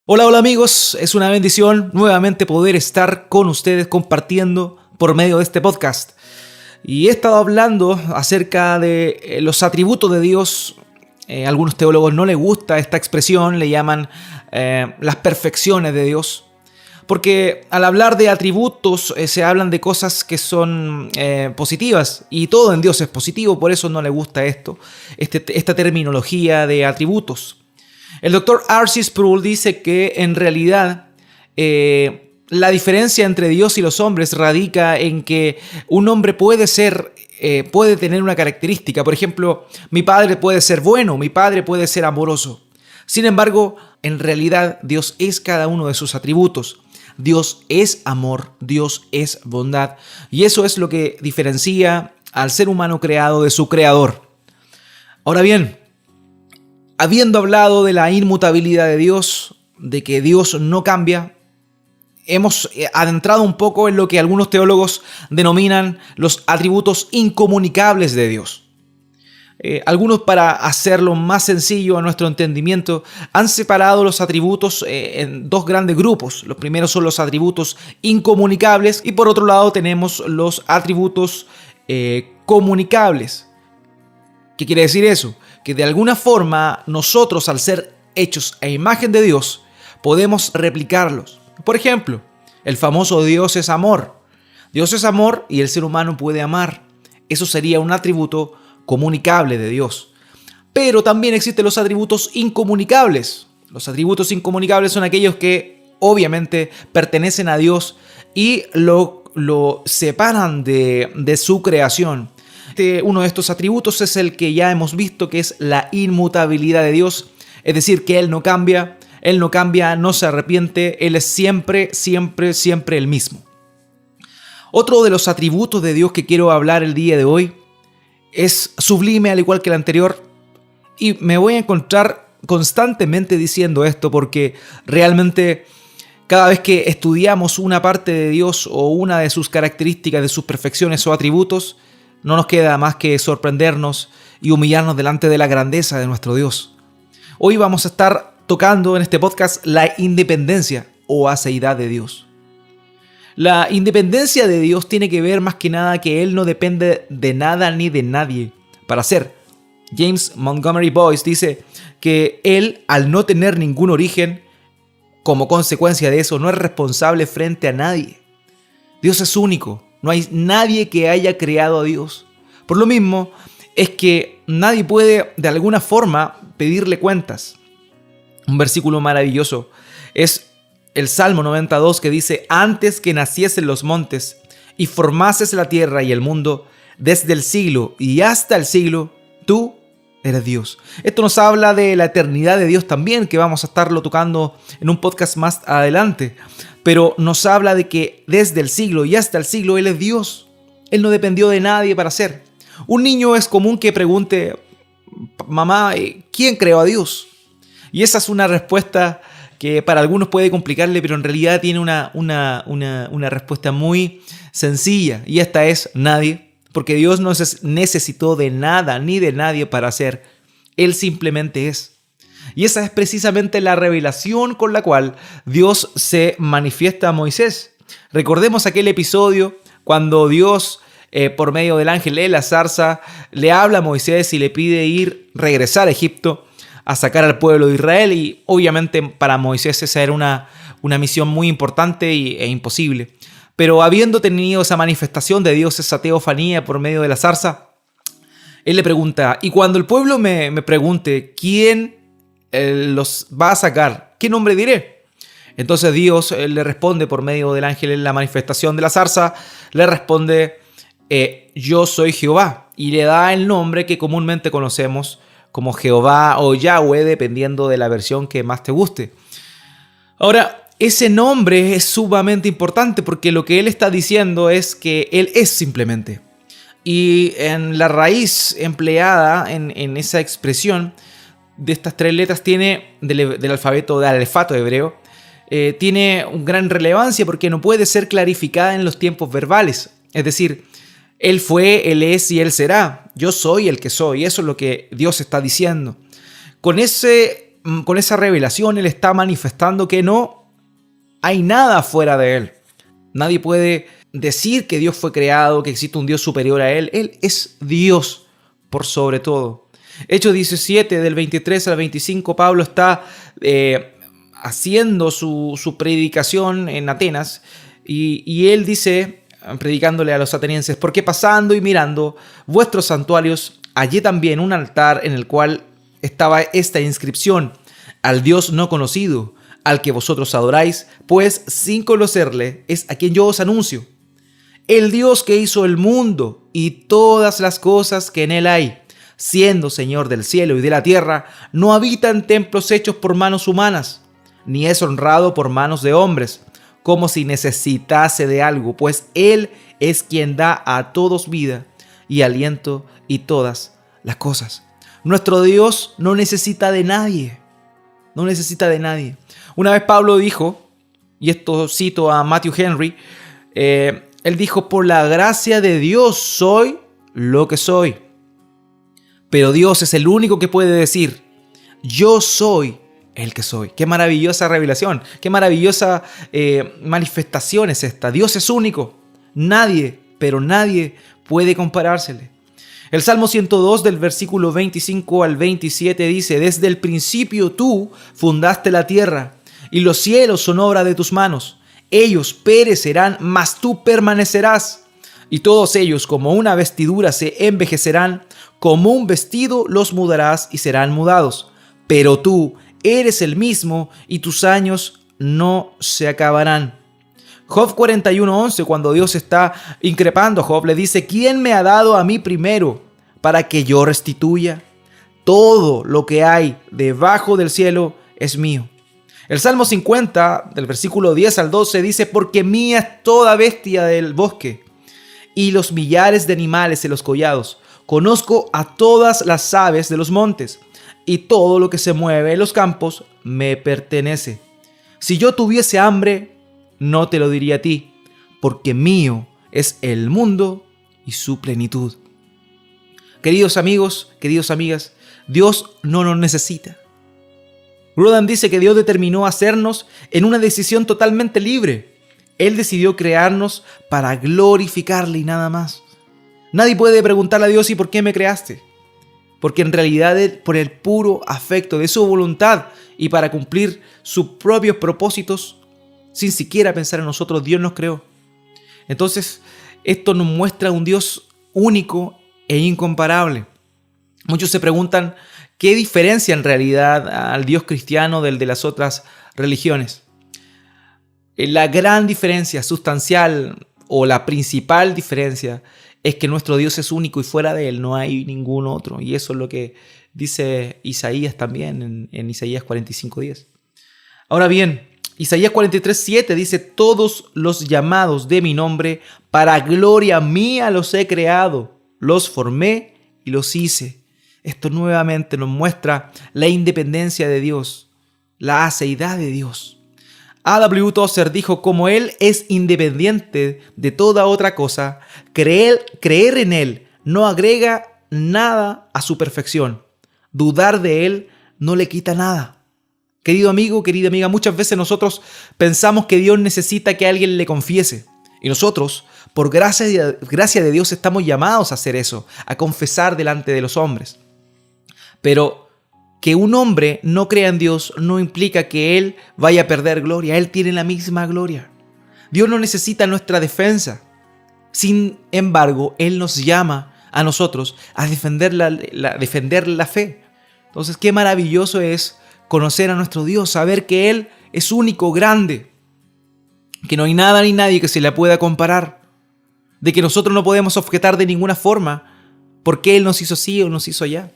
Hola, hola amigos, es una bendición nuevamente poder estar con ustedes compartiendo por medio de este podcast. Y he estado hablando acerca de los atributos de Dios. Algunos teólogos no les gusta esta expresión, le llaman las perfecciones de Dios. Porque al hablar de atributos se hablan de cosas que son positivas y todo en Dios es positivo, por eso no le gusta esta terminología de atributos. El doctor R.C. Sproul dice que en realidad la diferencia entre Dios y los hombres radica en que un hombre puede tener una característica. Por ejemplo, mi padre puede ser bueno, mi padre puede ser amoroso. Sin embargo, en realidad Dios es cada uno de sus atributos. Dios es amor, Dios es bondad. Y eso es lo que diferencia al ser humano creado de su creador. Ahora bien, habiendo hablado de la inmutabilidad de Dios, de que Dios no cambia, hemos adentrado un poco en lo que algunos teólogos denominan los atributos incomunicables de Dios. Algunos, para hacerlo más sencillo a nuestro entendimiento, han separado los atributos en dos grandes grupos. Los primeros son los atributos incomunicables y por otro lado tenemos los atributos comunicables. ¿Qué quiere decir eso? Que de alguna forma nosotros, al ser hechos a imagen de Dios, podemos replicarlos. Por ejemplo, el famoso Dios es amor. Dios es amor y el ser humano puede amar. Eso sería un atributo comunicable de Dios. Pero también existen los atributos incomunicables. Los atributos incomunicables son aquellos que obviamente pertenecen a Dios y lo separan de su creación. Uno de estos atributos es el que ya hemos visto, que es la inmutabilidad de Dios, es decir, que Él no cambia, no se arrepiente, Él es siempre el mismo. Otro de los atributos de Dios que quiero hablar el día de hoy es sublime, al igual que el anterior, y me voy a encontrar constantemente diciendo esto porque realmente cada vez que estudiamos una parte de Dios o una de sus características, de sus perfecciones o atributos, no nos queda más que sorprendernos y humillarnos delante de la grandeza de nuestro Dios. Hoy vamos a estar tocando en este podcast la independencia o aseidad de Dios. La independencia de Dios tiene que ver más que nada que Él no depende de nada ni de nadie para ser. James Montgomery Boyce dice que Él, al no tener ningún origen, como consecuencia de eso, no es responsable frente a nadie. Dios es único. No hay nadie que haya creado a Dios. Por lo mismo, es que nadie puede de alguna forma pedirle cuentas. Un versículo maravilloso es el Salmo 92 que dice: antes que naciesen los montes y formases la tierra y el mundo, desde el siglo y hasta el siglo, tú eres Dios. Esto nos habla de la eternidad de Dios también, que vamos a estarlo tocando en un podcast más adelante. Pero nos habla de que desde el siglo y hasta el siglo Él es Dios. Él no dependió de nadie para ser. Un niño es común que pregunte: mamá, ¿quién creó a Dios? Y esa es una respuesta que para algunos puede complicarle, pero en realidad tiene una respuesta muy sencilla. Y esta es: nadie. Porque Dios no necesitó de nada ni de nadie para ser. Él simplemente es. Y esa es precisamente la revelación con la cual Dios se manifiesta a Moisés. Recordemos aquel episodio cuando Dios, por medio del ángel de la zarza, le habla a Moisés y le pide regresar a Egipto a sacar al pueblo de Israel. Y obviamente para Moisés esa era una misión muy importante e imposible. Pero habiendo tenido esa manifestación de Dios, esa teofanía por medio de la zarza, él le pregunta: y cuando el pueblo me pregunte quién los va a sacar, ¿qué nombre diré? Entonces Dios le responde por medio del ángel en la manifestación de la zarza, le responde: yo soy Jehová, y le da el nombre que comúnmente conocemos como Jehová o Yahweh, dependiendo de la versión que más te guste. Ahora, ese nombre es sumamente importante porque lo que él está diciendo es que Él es simplemente. Y en la raíz empleada en esa expresión de estas tres letras tiene del alfabeto del alefato hebreo, tiene una gran relevancia porque no puede ser clarificada en los tiempos verbales. Es decir, Él fue, Él es y Él será. Yo soy el que soy. Eso es lo que Dios está diciendo. Con ese con esa revelación, Él está manifestando que no hay nada fuera de Él. Nadie puede decir que Dios fue creado, que existe un Dios superior a Él. Él es Dios por sobre todo. Hechos 17, del 23 al 25, Pablo está haciendo su predicación en Atenas y él dice, predicándole a los atenienses: porque pasando y mirando vuestros santuarios, hallé también un altar en el cual estaba esta inscripción: al Dios no conocido, al que vosotros adoráis, pues sin conocerle es a quien yo os anuncio. El Dios que hizo el mundo y todas las cosas que en él hay, siendo Señor del cielo y de la tierra, no habita en templos hechos por manos humanas, ni es honrado por manos de hombres, como si necesitase de algo, pues Él es quien da a todos vida y aliento y todas las cosas. Nuestro Dios no necesita de nadie, no necesita de nadie. Una vez Pablo dijo, y esto cito a Matthew Henry, él dijo: por la gracia de Dios soy lo que soy. Pero Dios es el único que puede decir: yo soy el que soy. Qué maravillosa revelación, qué maravillosa manifestación es esta. Dios es único. Nadie, pero nadie puede comparársele. El Salmo 102 del versículo 25 al 27 dice: desde el principio tú fundaste la tierra, y los cielos son obra de tus manos. Ellos perecerán, mas tú permanecerás. Y todos ellos como una vestidura se envejecerán, como un vestido los mudarás y serán mudados. Pero tú eres el mismo y tus años no se acabarán. Job 41:11, cuando Dios está increpando a Job, le dice: ¿quién me ha dado a mí primero para que yo restituya? Todo lo que hay debajo del cielo es mío. El Salmo 50, del versículo 10 al 12, dice: porque mía es toda bestia del bosque y los millares de animales en los collados. Conozco a todas las aves de los montes, y todo lo que se mueve en los campos me pertenece. Si yo tuviese hambre, no te lo diría a ti, porque mío es el mundo y su plenitud. Queridos amigos, queridas amigas, Dios no nos necesita. Grudem dice que Dios determinó hacernos en una decisión totalmente libre. Él decidió crearnos para glorificarle y nada más. Nadie puede preguntarle a Dios: ¿y por qué me creaste? Porque en realidad por el puro afecto de su voluntad y para cumplir sus propios propósitos, sin siquiera pensar en nosotros, Dios nos creó. Entonces, esto nos muestra un Dios único e incomparable. Muchos se preguntan: ¿qué diferencia en realidad al Dios cristiano del de las otras religiones? La gran diferencia sustancial o la principal diferencia es que nuestro Dios es único y fuera de Él no hay ningún otro. Y eso es lo que dice Isaías también en Isaías 45:10. Ahora bien, Isaías 43:7 dice: todos los llamados de mi nombre, para gloria mía los he creado, los formé y los hice. Esto nuevamente nos muestra la independencia de Dios, la aceidad de Dios. A.W. Tozer dijo: como Él es independiente de toda otra cosa, creer en Él no agrega nada a su perfección. Dudar de Él no le quita nada. Querido amigo, querida amiga, muchas veces nosotros pensamos que Dios necesita que alguien le confiese. Y nosotros, por gracia de Dios, estamos llamados a hacer eso, a confesar delante de los hombres. Pero que un hombre no crea en Dios no implica que él vaya a perder gloria. Él tiene la misma gloria. Dios no necesita nuestra defensa. Sin embargo, Él nos llama a nosotros a defender la fe. Entonces, qué maravilloso es conocer a nuestro Dios, saber que Él es único, grande, que no hay nada ni nadie que se le pueda comparar, de que nosotros no podemos objetar de ninguna forma porque Él nos hizo así o nos hizo allá.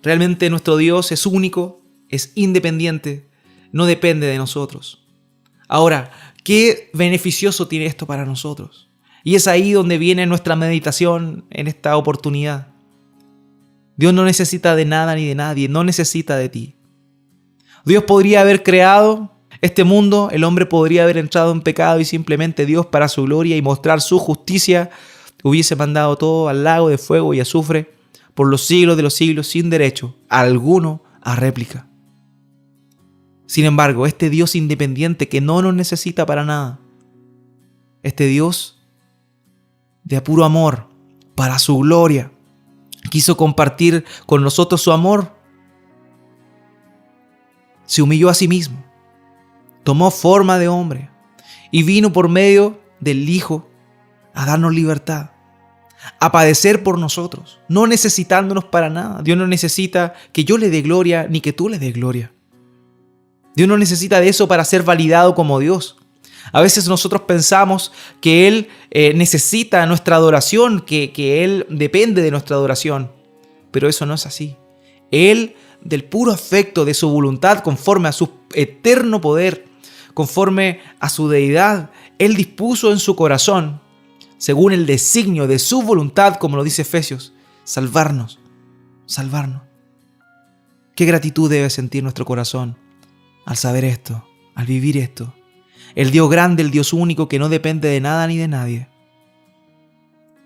Realmente nuestro Dios es único, es independiente, no depende de nosotros. Ahora, qué beneficioso tiene esto para nosotros. Y es ahí donde viene nuestra meditación en esta oportunidad. Dios no necesita de nada ni de nadie, no necesita de ti. Dios podría haber creado este mundo, el hombre podría haber entrado en pecado y simplemente Dios, para su gloria y mostrar su justicia, hubiese mandado todo al lago de fuego y azufre por los siglos de los siglos sin derecho alguno a réplica. Sin embargo, este Dios independiente que no nos necesita para nada, este Dios de puro amor, para su gloria, quiso compartir con nosotros su amor. Se humilló a sí mismo, tomó forma de hombre y vino por medio del Hijo a darnos libertad, a padecer por nosotros, no necesitándonos para nada. Dios no necesita que yo le dé gloria ni que tú le des gloria. Dios no necesita de eso para ser validado como Dios. A veces nosotros pensamos que Él necesita nuestra adoración, que Él depende de nuestra adoración, pero eso no es así. Él, del puro afecto de su voluntad, conforme a su eterno poder, conforme a su deidad, Él dispuso en su corazón, según el designio de su voluntad, como lo dice Efesios, salvarnos. ¿Qué gratitud debe sentir nuestro corazón al saber esto, al vivir esto? El Dios grande, el Dios único que no depende de nada ni de nadie,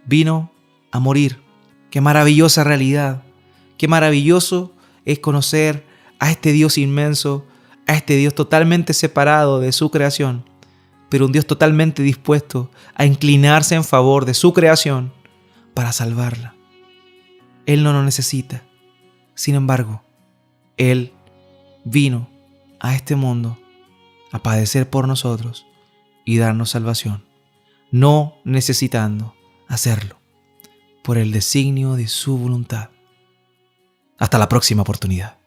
vino a morir. Qué maravillosa realidad. Qué maravilloso es conocer a este Dios inmenso, a este Dios totalmente separado de su creación, pero un Dios totalmente dispuesto a inclinarse en favor de su creación para salvarla. Él no nos necesita. Sin embargo, Él vino a este mundo a padecer por nosotros y darnos salvación, no necesitando hacerlo por el designio de su voluntad. Hasta la próxima oportunidad.